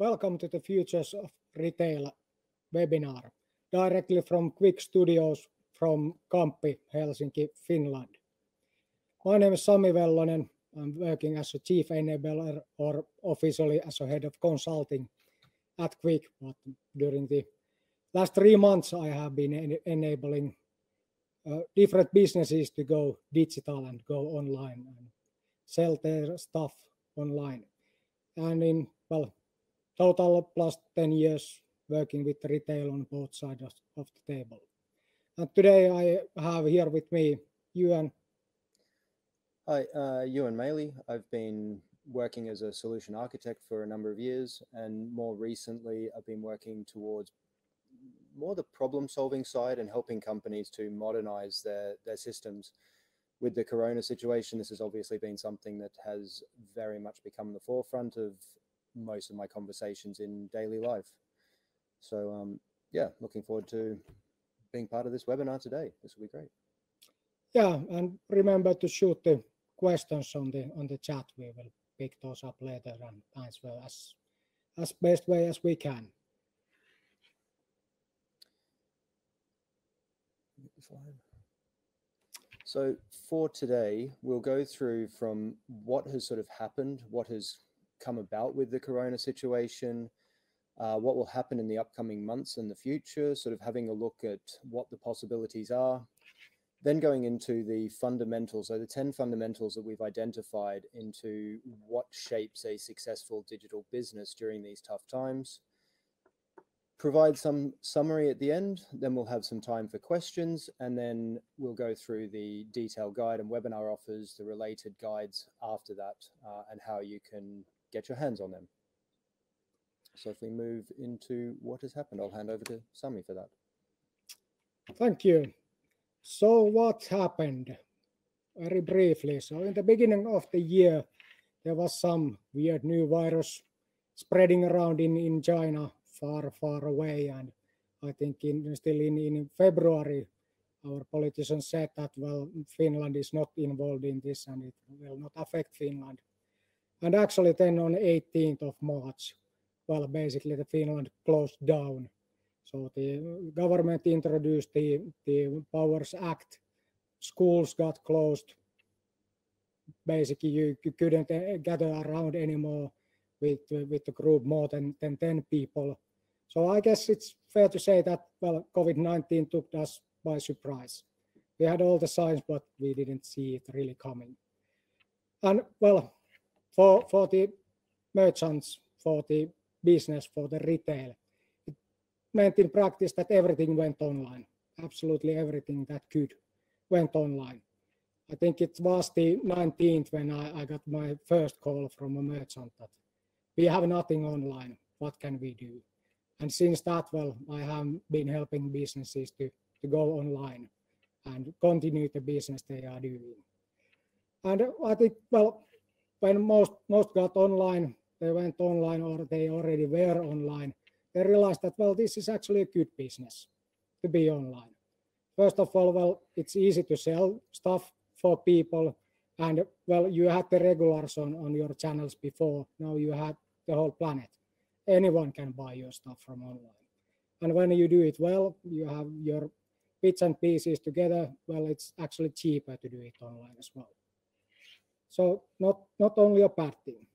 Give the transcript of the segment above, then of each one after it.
Welcome to the Futures of Retail webinar, directly from Quick Studios from Kamppi, Helsinki, Finland. My name is Sami Vellonen. I'm working as a Chief Enabler or officially as a Head of Consulting at Quick, but during the last 3 months I have been enabling different businesses to go digital and go online and sell their stuff online. And in, total plus 10 years working with retail on both sides of the table. And today I have here with me Ewan. Hi, Ewan Maley. I've been working as a solution architect for a number of years, and more recently I've been working towards more the problem-solving side and helping companies to modernize their systems. With the corona situation, this has obviously been something that has very much become the forefront of most of my conversations in daily life. So yeah, looking forward to being part of this webinar today. This will be great. Yeah, and remember to shoot the questions on the chat. We will pick those up later and answer as best way as we can. So for today, we'll go through from what has sort of happened, what has come about with the corona situation, what will happen in the upcoming months and the future, sort of having a look at what the possibilities are, then going into the fundamentals, so the 10 fundamentals that we've identified into what shapes a successful digital business during these tough times. Provide some summary at the end, then we'll have some time for questions, and then we'll go through the detailed guide and webinar offers, the related guides after that, and how you can get your hands on them. So if we move into what has happened, I'll hand over to Sami for that. Thank you. So what happened? Very briefly. So in the beginning of the year, there was some weird new virus spreading around in China, far away. And I think still in February, our politicians said that, well, Finland is not involved in this and it will not affect Finland. And actually then on 18th of March, well, basically the Finland closed down. So the government introduced the Powers Act. Schools got closed. Basically, you couldn't gather around anymore with a group more than 10 people. So I guess it's fair to say that, well, COVID-19 took us by surprise. We had all the signs, but we didn't see it really coming. And well, for the merchants, for the business, for the retail, it meant in practice that everything went online. Absolutely everything that could went online. I think it was the 19th when I got my first call from a merchant that we have nothing online. What can we do? And since that, well, I have been helping businesses to go online and continue the business they are doing. And I think, well, when most got online, they went online or they already were online, they realized that, well, this is actually a good business to be online. First of all, well, it's easy to sell stuff for people. And, well, you had the regulars on your channels before. Now you have the whole planet. Anyone can buy your stuff from online. And when you do it well, you have your bits and pieces together. Well, it's actually cheaper to do it online as well. So not only a bad thing.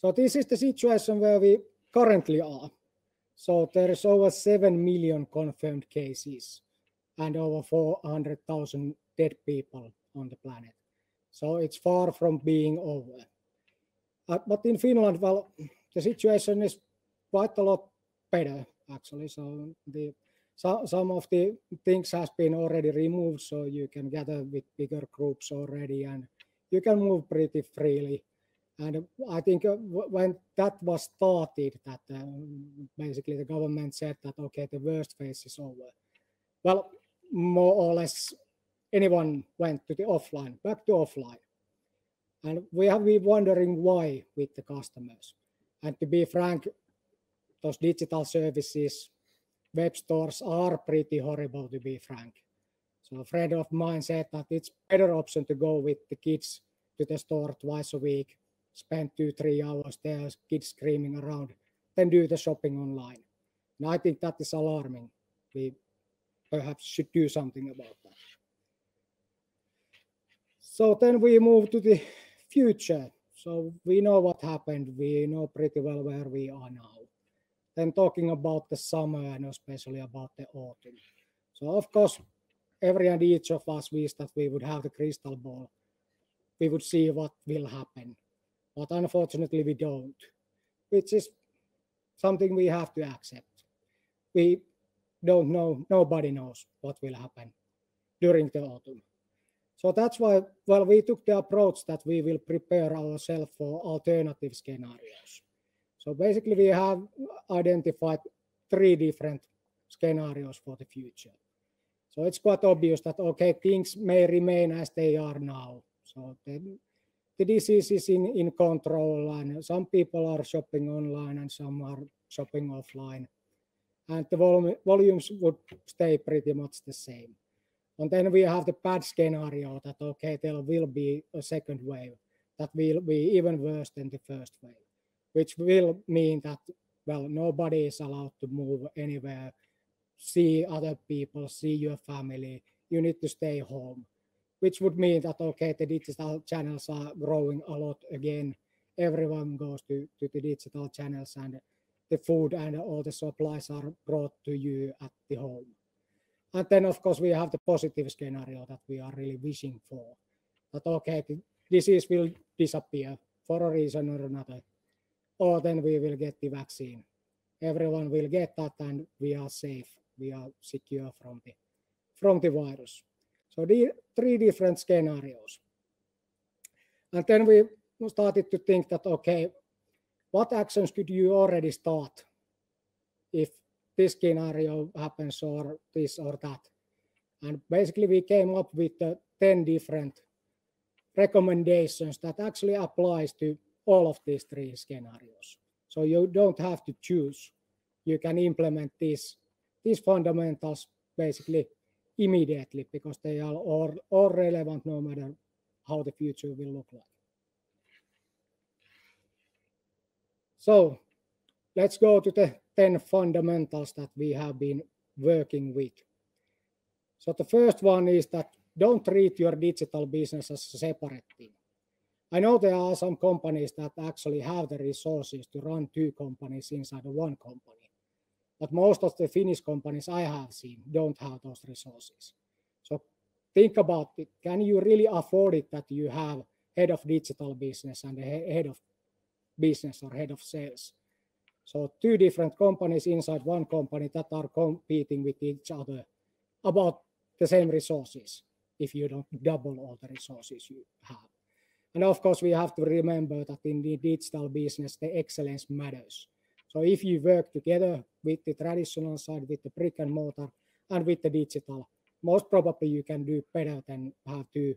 So this is the situation where we currently are. So there is over 7 million confirmed cases and over 400,000 dead people on the planet. So it's far from being over. But in Finland, well, the situation is quite a lot better, actually. So some of the things has been already removed, so you can gather with bigger groups already, and you can move pretty freely. And I think when that was started, that basically the government said that, okay, the worst phase is over. Well, more or less, anyone went to the offline, back to offline. And we have been wondering why with the customers. And to be frank, those digital services, web stores are pretty horrible, to be frank. So a friend of mine said that it's better option to go with the kids to the store twice a week spend 2-3 hours there, kids screaming around, then do the shopping online. And I think that is alarming. We perhaps should do something about that. So then we move to the future. So we know what happened. We know pretty well where we are now. Then talking about the summer and especially about the autumn. So of course, every and each of us wish that we would have the crystal ball. We would see what will happen. But unfortunately, we don't, which is something we have to accept. We don't know, nobody knows what will happen during the autumn. So that's why, well, we took the approach that we will prepare ourselves for alternative scenarios. So basically, we have identified 3 different scenarios for the future. So it's quite obvious that, okay, things may remain as they are now. So the disease is in control, and some people are shopping online and some are shopping offline. And the volumes would stay pretty much the same. And then we have the bad scenario that, okay, there will be a second wave that will be even worse than the first wave, which will mean that, well, nobody is allowed to move anywhere, see other people, see your family. You need to stay home, which would mean that, okay, the digital channels are growing a lot again. Everyone goes to the digital channels, and the food and all the supplies are brought to you at the home. And then, of course, we have the positive scenario that we are really wishing for. That, okay, the disease will disappear for a reason or another. Or then we will get the vaccine. Everyone will get that, and we are safe. We are secure from the virus. So the 3 different scenarios. And then we started to think that, okay, what actions could you already start if this scenario happens or this or that? And basically we came up with 10 different recommendations that actually applies to all of these 3 scenarios. So you don't have to choose. You can implement these fundamentals basically immediately because they are all relevant no matter how the future will look like. So let's go to the 10 fundamentals that we have been working with. So the first one is that don't treat your digital business as a separate thing. I know there are some companies that actually have the resources to run 2 companies inside of 1 company. But most of the Finnish companies I have seen don't have those resources. So think about it. Can you really afford it that you have head of digital business and a head of business or head of sales? So 2 different companies inside 1 company that are competing with each other about the same resources if you don't double all the resources you have. And of course, we have to remember that in the digital business, the excellence matters. So if you work together with the traditional side, with the brick and mortar, and with the digital, most probably you can do better than have two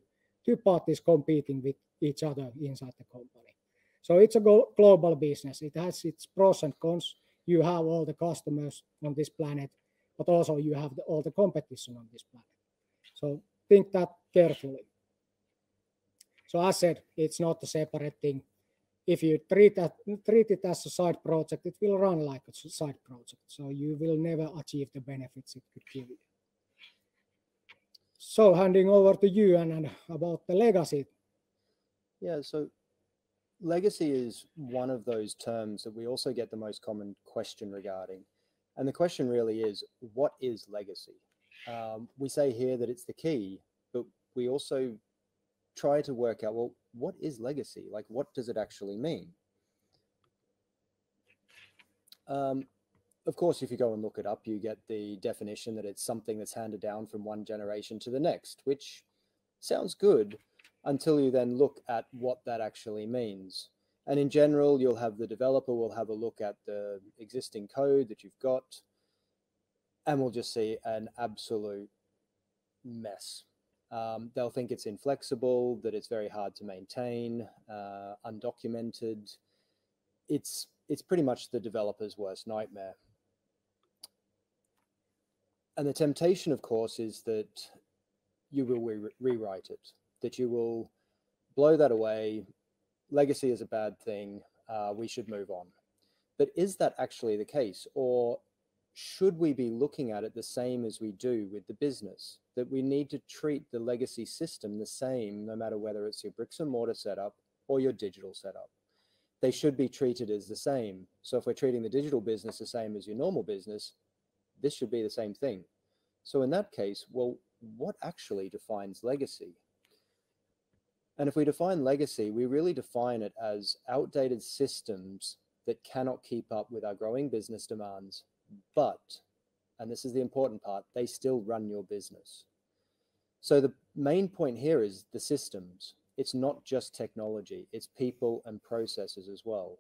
parties competing with each other inside the company. So it's a global business. It has its pros and cons. You have all the customers on this planet, but also you have all the competition on this planet. So think that carefully. So as said, it's not a separate thing. If you treat it as a side project, it will run like a side project. So you will never achieve the benefits it could give you. So handing over to you and about the legacy. Yeah, so legacy is one of those terms that we also get the most common question regarding. And the question really is, what is legacy? We say here that it's the key, but we also try to work out, well, what is legacy? Like, what does it actually mean? Of course, if you go and look it up, you get the definition that it's something that's handed down from one generation to the next, which sounds good until you then look at what that actually means. And in general, you'll have the developer will have a look at the existing code that you've got, and we'll just see an absolute mess. They'll think it's inflexible, that it's very hard to maintain, undocumented. It's pretty much the developer's worst nightmare. And the temptation, of course, is that you will rewrite it, that you will blow that away, legacy is a bad thing, we should move on. But is that actually the case? Or should we be looking at it the same as we do with the business? That we need to treat the legacy system the same, no matter whether it's your bricks and mortar setup or your digital setup. They should be treated as the same. So if we're treating the digital business the same as your normal business, this should be the same thing. So in that case, well, what actually defines legacy? And if we define legacy, we really define it as outdated systems that cannot keep up with our growing business demands, but, and this is the important part, they still run your business. So the main point here is the systems. It's not just technology, it's people and processes as well.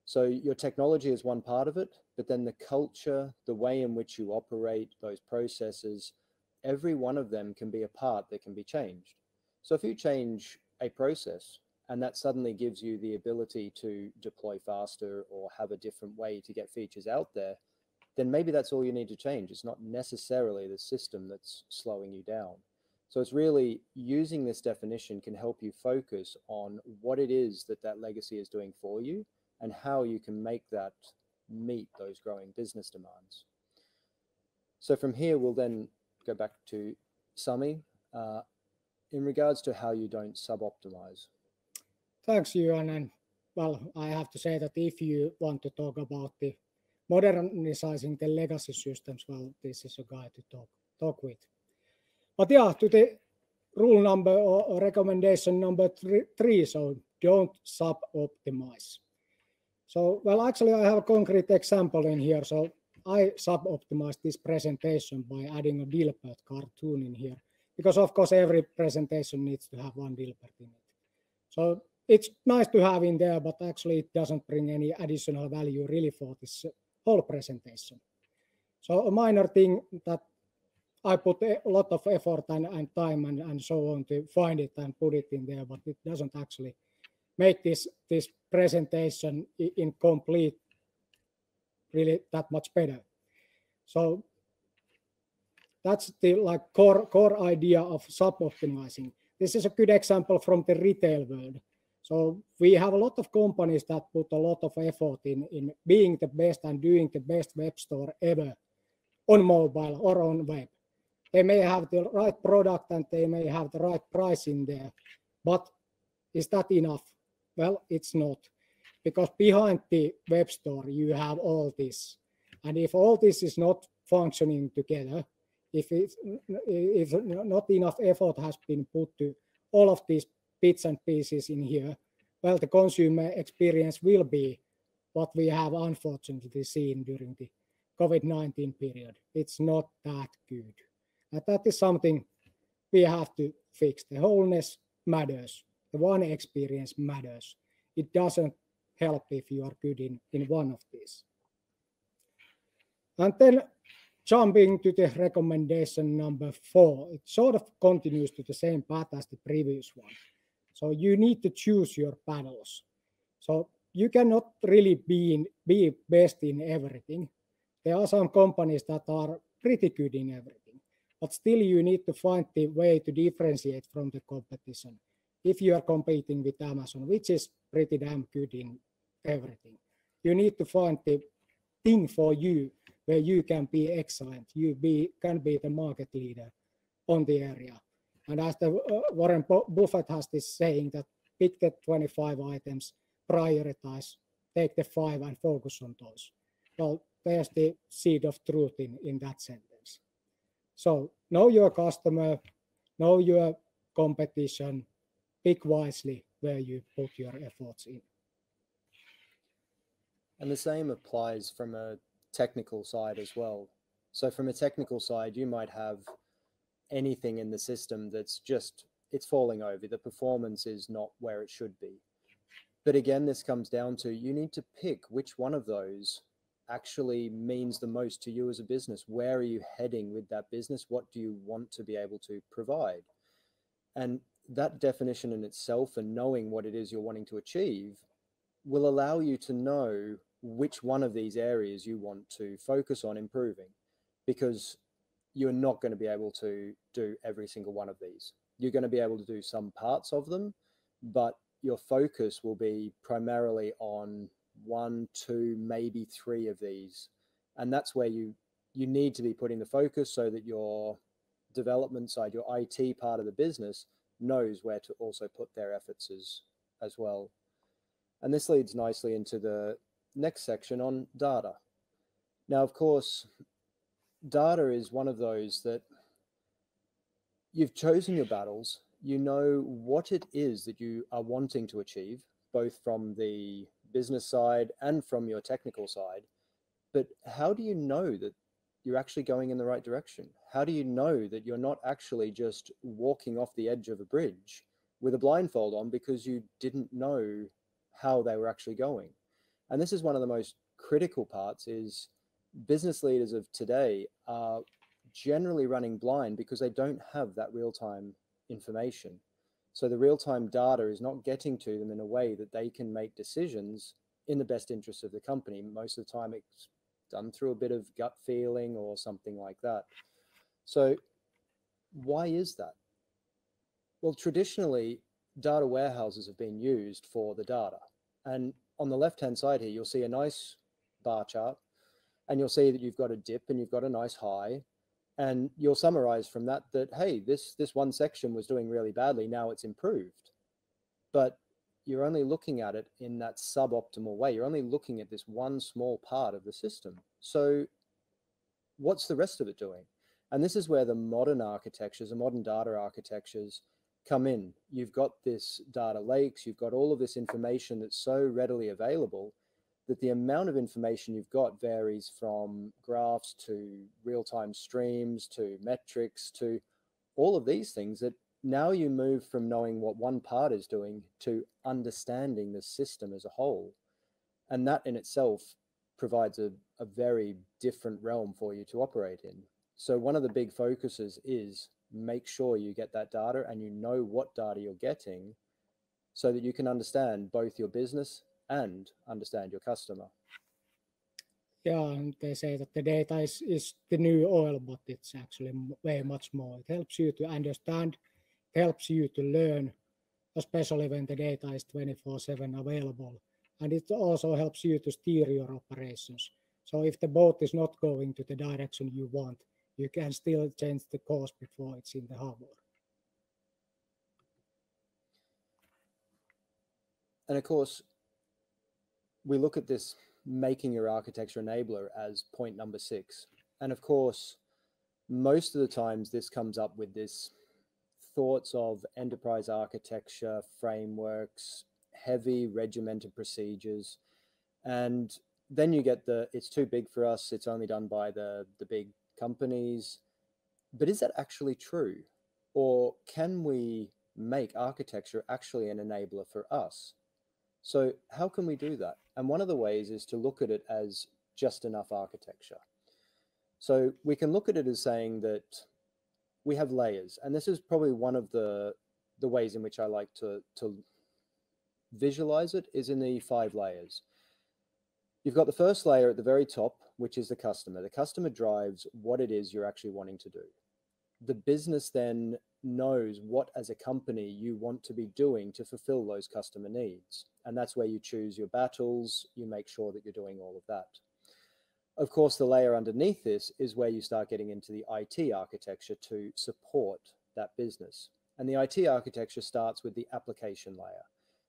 So your technology is one part of it, but then the culture, the way in which you operate, those processes, every one of them can be a part that can be changed. So if you change a process and that suddenly gives you the ability to deploy faster or have a different way to get features out there, then maybe that's all you need to change. It's not necessarily the system that's slowing you down. So it's really using this definition can help you focus on what it is that that legacy is doing for you and how you can make that meet those growing business demands. So from here, we'll then go back to Sami in regards to how you don't sub-optimize. Thanks, Johan. And well, I have to say that if you want to talk about the modernizing the legacy systems, well, this is a guy to talk with. But yeah, to the rule number or recommendation number three, so don't sub-optimize. So, well, actually, I have a concrete example in here. So I sub-optimized this presentation by adding a Dilbert cartoon in here, because of course every presentation needs to have one Dilbert in it. So it's nice to have in there, but actually it doesn't bring any additional value really for this whole presentation. So a minor thing that I put a lot of effort and time and so on to find it and put it in there, but it doesn't actually make this presentation in complete really that much better. So that's the core idea of sub-optimizing. This is a good example from the retail world. So we have a lot of companies that put a lot of effort in being the best and doing the best web store ever on mobile or on web. They may have the right product and they may have the right price in there, but is that enough? Well, it's not, because behind the web store you have all this, and if all this is not functioning together, if not enough effort has been put to all of these bits and pieces in here, well, the consumer experience will be what we have unfortunately seen during the COVID-19 period. It's not that good. And that is something we have to fix. The wholeness matters. The one experience matters. It doesn't help if you are good in one of these. And then jumping to the recommendation number 4, it sort of continues to the same path as the previous one. So you need to choose your battles. So you cannot really be best in everything. There are some companies that are pretty good in everything, but still you need to find the way to differentiate from the competition. If you are competing with Amazon, which is pretty damn good in everything, you need to find the thing for you where you can be excellent. You can be the market leader on the area. And as the Warren Buffett has this saying that pick the 25 items, prioritize, take the 5 and focus on those. Well, there's the seed of truth in that sentence. So know your customer, know your competition, pick wisely where you put your efforts in. And the same applies from a technical side as well. So from a technical side, you might have anything in the system that's just, it's falling over. The performance is not where it should be. But again, this comes down to you need to pick which one of those actually means the most to you as a business. Where are you heading with that business? What do you want to be able to provide? And that definition in itself and knowing what it is you're wanting to achieve will allow you to know which one of these areas you want to focus on improving, because you're not going to be able to do every single one of these. You're going to be able to do some parts of them, but your focus will be primarily on one, two, maybe three of these. And that's where you need to be putting the focus so that your development side, your IT part of the business, knows where to also put their efforts as well. And this leads nicely into the next section on data. Now, of course, data is one of those that you've chosen your battles, you know what it is that you are wanting to achieve, both from the business side and from your technical side. But how do you know that you're actually going in the right direction? How do you know that you're not actually just walking off the edge of a bridge with a blindfold on because you didn't know how they were actually going? And this is one of the most critical parts, is business leaders of today are generally running blind because they don't have that real-time information. So the real-time data is not getting to them in a way that they can make decisions in the best interest of the company. Most of the time it's done through a bit of gut feeling or something like that. So why is that? Well, traditionally, data warehouses have been used for the data. And on the left-hand side here, you'll see a nice bar chart, and you'll see that you've got a dip and you've got a nice high. And you'll summarize from that, hey, this one section was doing really badly, now it's improved. But you're only looking at it in that suboptimal way. You're only looking at this one small part of the system. So what's the rest of it doing? And this is where the modern architectures, the modern data architectures come in. You've got this data lakes, you've got all of this information that's so readily available that the amount of information you've got varies from graphs to real-time streams to metrics to all of these things, that now you move from knowing what one part is doing to understanding the system as a whole. And that in itself provides a very different realm for you to operate in. So one of the big focuses is make sure you get that data and you know what data you're getting so that you can understand both your business and understand your customer. Yeah, and they say that the data is the new oil, but it's actually way much more. It helps you to understand, it helps you to learn, especially when the data is 24/7 available. And it also helps you to steer your operations. So if the boat is not going to the direction you want, you can still change the course before it's in the harbor. And of course, we look at this making your architecture enabler as point number 6. And of course, most of the times this comes up with this thoughts of enterprise architecture, frameworks, heavy regimented procedures. And then you get it's too big for us, it's only done by the big companies. But is that actually true? Or can we make architecture actually an enabler for us? So how can we do that? And one of the ways is to look at it as just enough architecture. So we can look at it as saying that we have layers, and this is probably one of the ways in which I like to visualize it, is in the 5 layers. You've got the first layer at the very top, which is the customer. The customer drives what it is you're actually wanting to do. The business then knows what, as a company, you want to be doing to fulfill those customer needs. And that's where you choose your battles, you make sure that you're doing all of that. Of course, the layer underneath this is where you start getting into the IT architecture to support that business. And the IT architecture starts with the application layer.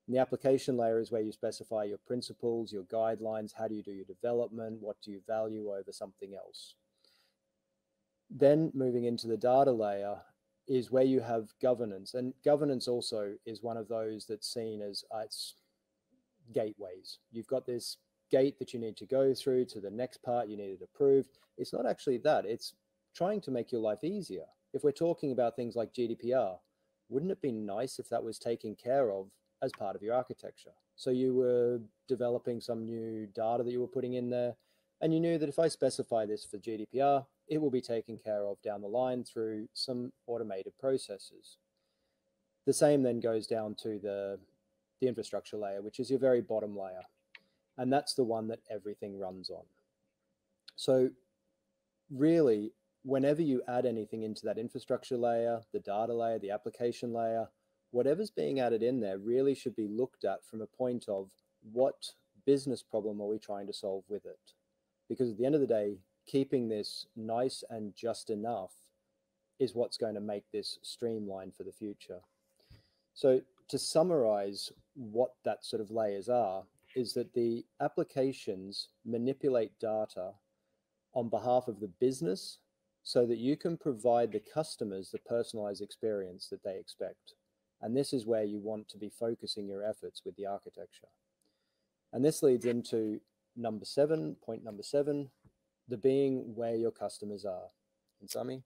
And the application layer is where you specify your principles, your guidelines, how do you do your development, what do you value over something else. Then moving into the data layer is where you have governance. And governance also is one of those that's seen as it's gateways. You've got this gate that you need to go through to the next part, you need it approved. It's not actually that, it's trying to make your life easier. If we're talking about things like GDPR, wouldn't it be nice if that was taken care of as part of your architecture? So you were developing some new data that you were putting in there, and you knew that if I specify this for GDPR, it will be taken care of down the line through some automated processes. The same then goes down to the infrastructure layer, which is your very bottom layer. And that's the one that everything runs on. So really, whenever you add anything into that infrastructure layer, the data layer, the application layer, whatever's being added in there really should be looked at from a point of what business problem are we trying to solve with it? Because at the end of the day, keeping this nice and just enough is what's going to make this streamlined for the future. So to summarize what that sort of layers are, is that the applications manipulate data on behalf of the business so that you can provide the customers the personalized experience that they expect. And this is where you want to be focusing your efforts with the architecture. And this leads into point number seven, the being where your customers are. And Sami?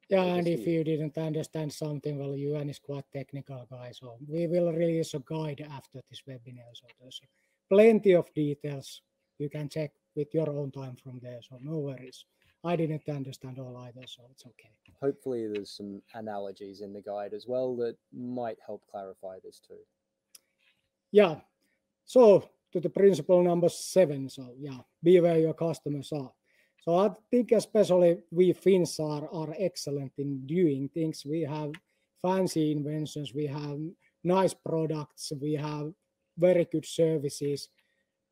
Yeah, and if you didn't understand something, well, Juhan is quite technical guy, so we will release a guide after this webinar. So there's plenty of details you can check with your own time from there, so no worries. I didn't understand all either, so it's okay. Hopefully there's some analogies in the guide as well that might help clarify this too. Yeah, so to the principle number 7, so yeah, be where your customers are. So I think especially we Finns are excellent in doing things. We have fancy inventions, we have nice products, we have very good services.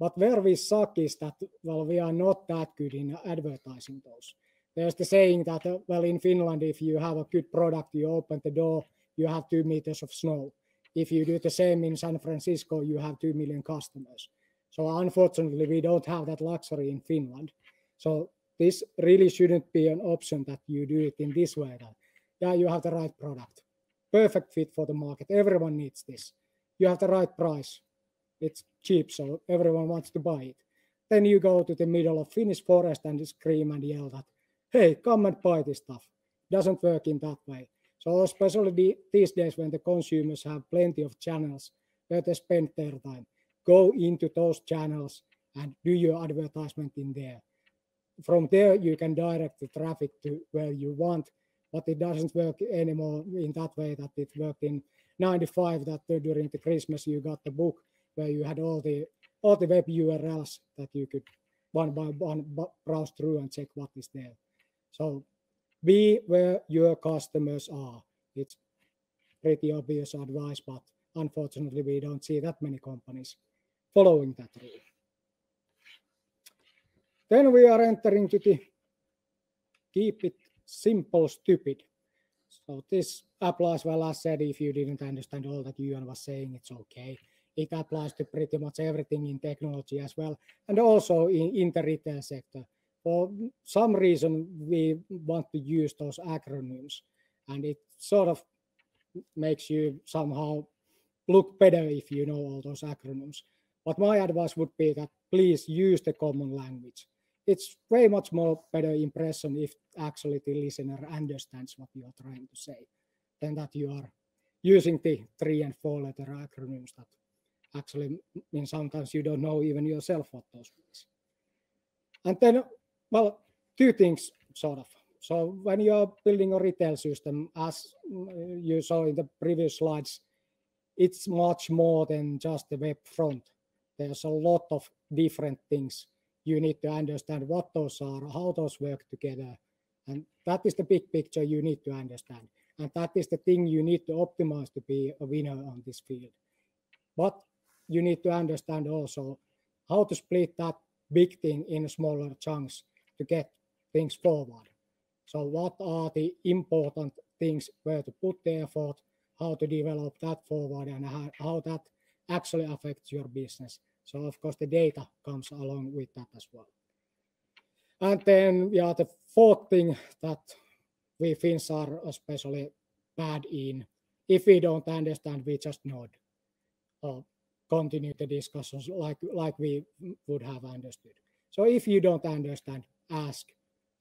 But where we suck is that, well, we are not that good in advertising those. There's the saying that, well, in Finland, if you have a good product, you open the door, you have 2 meters of snow. If you do the same in San Francisco, you have 2 million customers. So unfortunately, we don't have that luxury in Finland. So this really shouldn't be an option that you do it in this way. That, yeah, you have the right product, perfect fit for the market. Everyone needs this. You have the right price. It's cheap, so everyone wants to buy it. Then you go to the middle of Finnish forest and scream and yell that, hey, come and buy this stuff. Doesn't work in that way. So especially these days when the consumers have plenty of channels where they spend their time, go into those channels and do your advertisement in there. From there, you can direct the traffic to where you want, but it doesn't work anymore in that way that it worked in 95, that during the Christmas you got the book where you had all the web URLs that you could one by one browse through and check what is there. So be where your customers are. It's pretty obvious advice, but unfortunately we don't see that many companies following that rule. Then we are entering to the keep it simple, stupid. So this applies, well, as said, if you didn't understand all that Juhan was saying, it's okay. It applies to pretty much everything in technology as well, and also in the retail sector. For some reason, we want to use those acronyms, and it sort of makes you somehow look better if you know all those acronyms. But my advice would be that please use the common language. It's way much more better impression if actually the listener understands what you are trying to say than that you are using the 3 and 4 letter acronyms that actually mean sometimes you don't know even yourself what those means. And then, well, 2 things sort of. So when you're building a retail system, as you saw in the previous slides, it's much more than just the web front. There's a lot of different things. You need to understand what those are, how those work together. And that is the big picture you need to understand. And that is the thing you need to optimize to be a winner on this field. But you need to understand also how to split that big thing in smaller chunks to get things forward. So what are the important things where to put the effort, how to develop that forward, and how that actually affects your business. So of course the data comes along with that as well. And then yeah, the 4th thing that we Finns are especially bad in, if we don't understand, we just nod or continue the discussions like we would have understood. So if you don't understand, ask.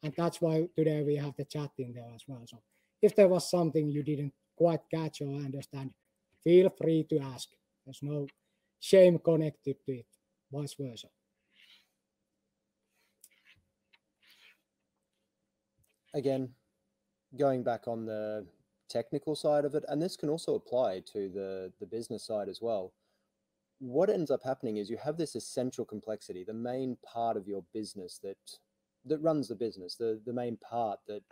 And that's why today we have the chat in there as well. So if there was something you didn't quite catch or understand, feel free to ask. There's no shame connected to it, vice versa. Again, going back on the technical side of it, and this can also apply to the business side as well. What ends up happening is you have this essential complexity, the main part of your business that runs the business, the main part that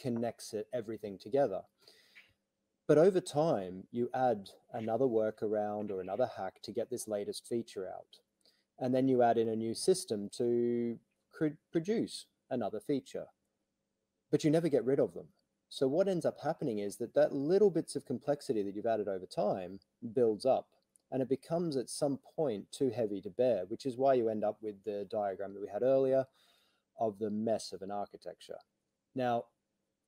connects everything together. But over time, you add another workaround or another hack to get this latest feature out. And then you add in a new system to produce another feature. But you never get rid of them. So what ends up happening is that little bits of complexity that you've added over time builds up, and it becomes at some point too heavy to bear, which is why you end up with the diagram that we had earlier of the mess of an architecture. Now,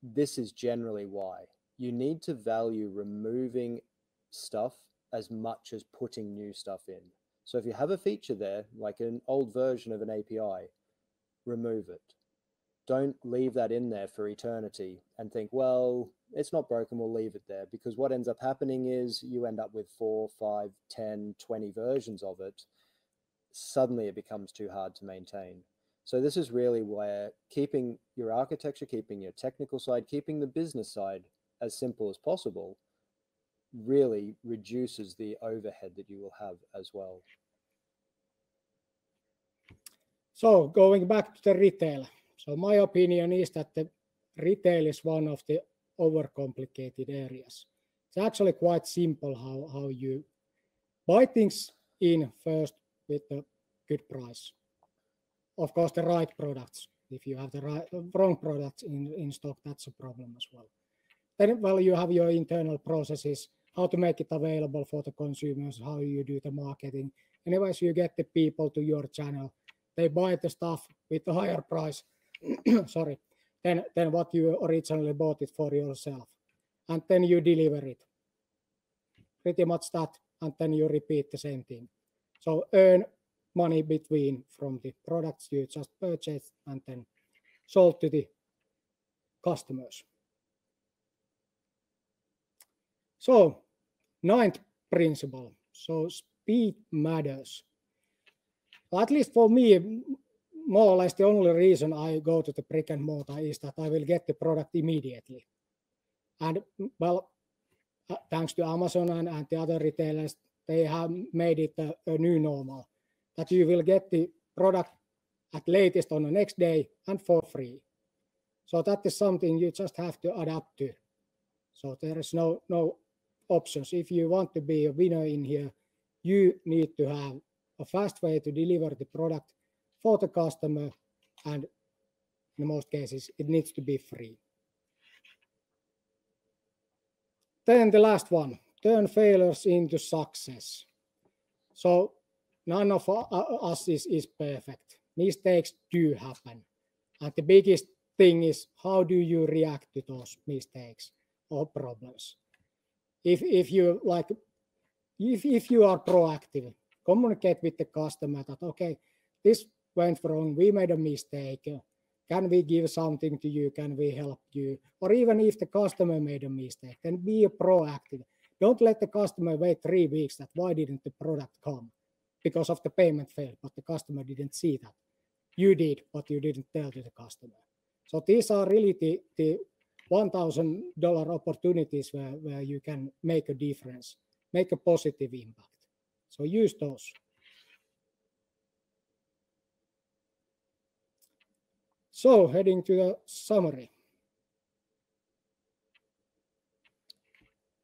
this is generally why you need to value removing stuff as much as putting new stuff in. So if you have a feature there, like an old version of an API, remove it. Don't leave that in there for eternity and think, well, it's not broken, we'll leave it there. Because what ends up happening is you end up with 4, 5, 10, 20 versions of it. Suddenly it becomes too hard to maintain. So this is really where keeping your architecture, keeping your technical side, keeping the business side as simple as possible really reduces the overhead that you will have as well. So going back to the retail. So my opinion is that the retail is one of the overcomplicated areas. It's actually quite simple how you buy things in first with a good price. Of course, the right products. If you have the wrong products in stock, that's a problem as well. Then, well, you have your internal processes, how to make it available for the consumers, how you do the marketing. Anyways, you get the people to your channel. They buy the stuff with a higher price, sorry, than what you originally bought it for yourself. And then you deliver it. Pretty much that, and then you repeat the same thing. So earn money between from the products you just purchased and then sold to the customers. So, 9th principle. So speed matters. At least for me, more or less the only reason I go to the brick and mortar is that I will get the product immediately. And well, thanks to Amazon and the other retailers, they have made it a new normal, that you will get the product at latest on the next day and for free. So that is something you just have to adapt to. So there is no options. If you want to be a winner in here, you need to have a fast way to deliver the product for the customer, and in most cases, it needs to be free. Then the last one, turn failures into success. So none of us is perfect. Mistakes do happen. And the biggest thing is, how do you react to those mistakes or problems? If you are proactive, communicate with the customer that, okay, this went wrong, we made a mistake. Can we give something to you? Can we help you? Or even if the customer made a mistake, then be proactive. Don't let the customer wait 3 weeks that why didn't the product come? Because of the payment failed, but the customer didn't see that. You did, but you didn't tell to the customer. So these are really the $1,000 opportunities where you can make a difference, make a positive impact. So use those. So heading to the summary.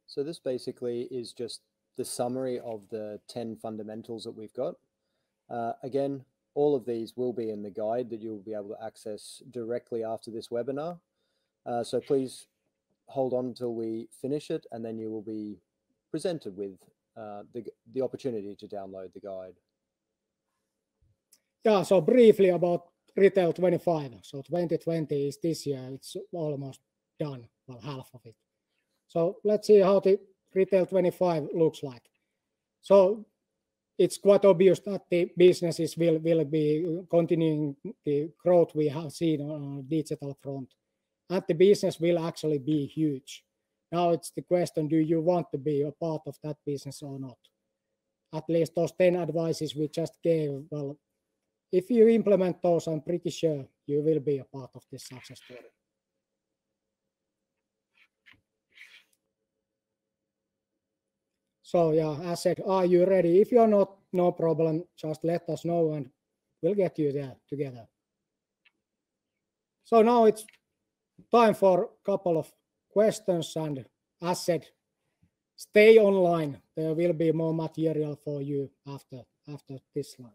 So this basically is just the summary of the 10 fundamentals that we've got. Again, all of these will be in the guide that you'll be able to access directly after this webinar. So please hold on until we finish it, and then you will be presented with the opportunity to download the guide. Yeah, so briefly about Retail 25. So 2020 is this year, it's almost done, well, half of it. So let's see how the Retail 25 looks like. So it's quite obvious that the businesses will be continuing the growth we have seen on the digital front. And the business will actually be huge. Now it's the question, do you want to be a part of that business or not? At least those 10 advices we just gave, well, if you implement those, I'm pretty sure you will be a part of this success story. So yeah, as said, are you ready? If you're not, no problem, just let us know and we'll get you there together. So now it's time for a couple of questions, and as said, stay online. There will be more material for you after this slide.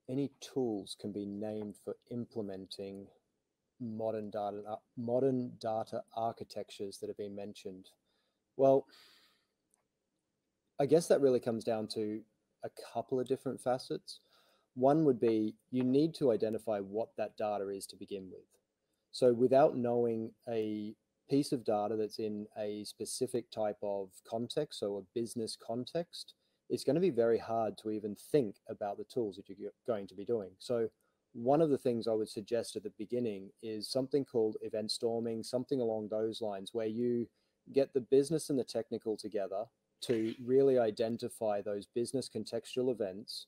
Any tools can be named for implementing modern data architectures that have been mentioned. Well, I guess that really comes down to a couple of different facets. One would be you need to identify what that data is to begin with. So without knowing a piece of data that's in a specific type of context, so a business context, it's going to be very hard to even think about the tools that you're going to be doing. So one of the things I would suggest at the beginning is something called event storming, something along those lines, where you get the business and the technical together to really identify those business contextual events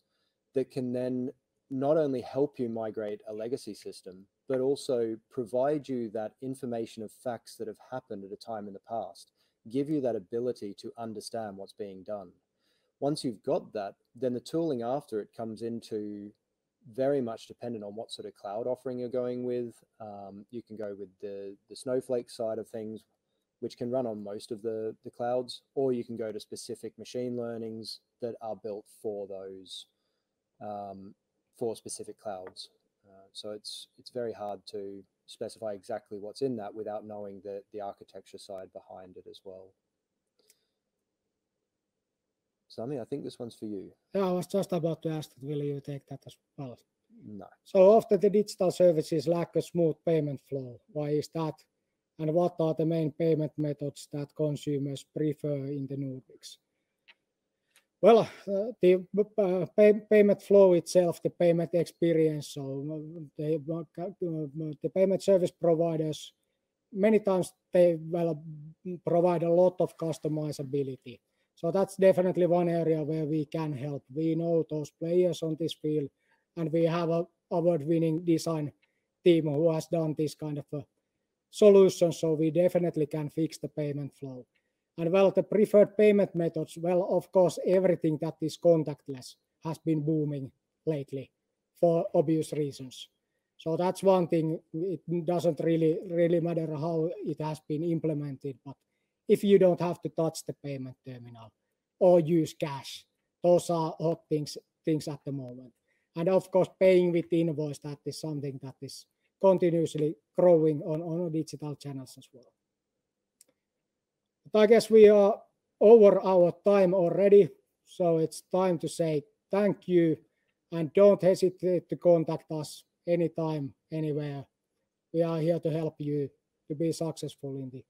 that can then not only help you migrate a legacy system, but also provide you that information of facts that have happened at a time in the past, give you that ability to understand what's being done. Once you've got that, then the tooling after it comes into very much dependent on what sort of cloud offering you're going with. You can go with the Snowflake side of things, which can run on most of the clouds, or you can go to specific machine learnings that are built for those, for specific clouds. So it's very hard to specify exactly what's in that without knowing the architecture side behind it as well. Sami, I think this one's for you. Yeah, I was just about to ask, will you take that as well? No. So often the digital services lack a smooth payment flow. Why is that? And what are the main payment methods that consumers prefer in the Nordics? Well, the payment flow itself, the payment experience, so the payment service providers, many times they provide a lot of customizability. So that's definitely one area where we can help. We know those players on this field, and we have an award-winning design team who has done this kind of a solution, so we definitely can fix the payment flow. And well, the preferred payment methods, well, of course, everything that is contactless has been booming lately for obvious reasons. So that's one thing. It doesn't really matter how it has been implemented, but if you don't have to touch the payment terminal or use cash, those are hot things at the moment. And of course, paying with invoice, that is something that is continuously growing on digital channels as well. But I guess we are over our time already, so it's time to say thank you, and don't hesitate to contact us anytime, anywhere. We are here to help you to be successful in the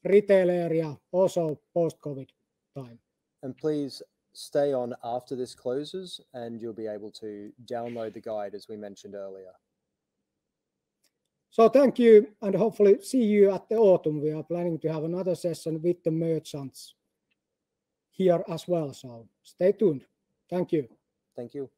retail area, also post-COVID time. And please stay on after this closes, and you'll be able to download the guide as we mentioned earlier. So thank you, and hopefully see you at the autumn. We are planning to have another session with the merchants here as well. So stay tuned. Thank you. Thank you.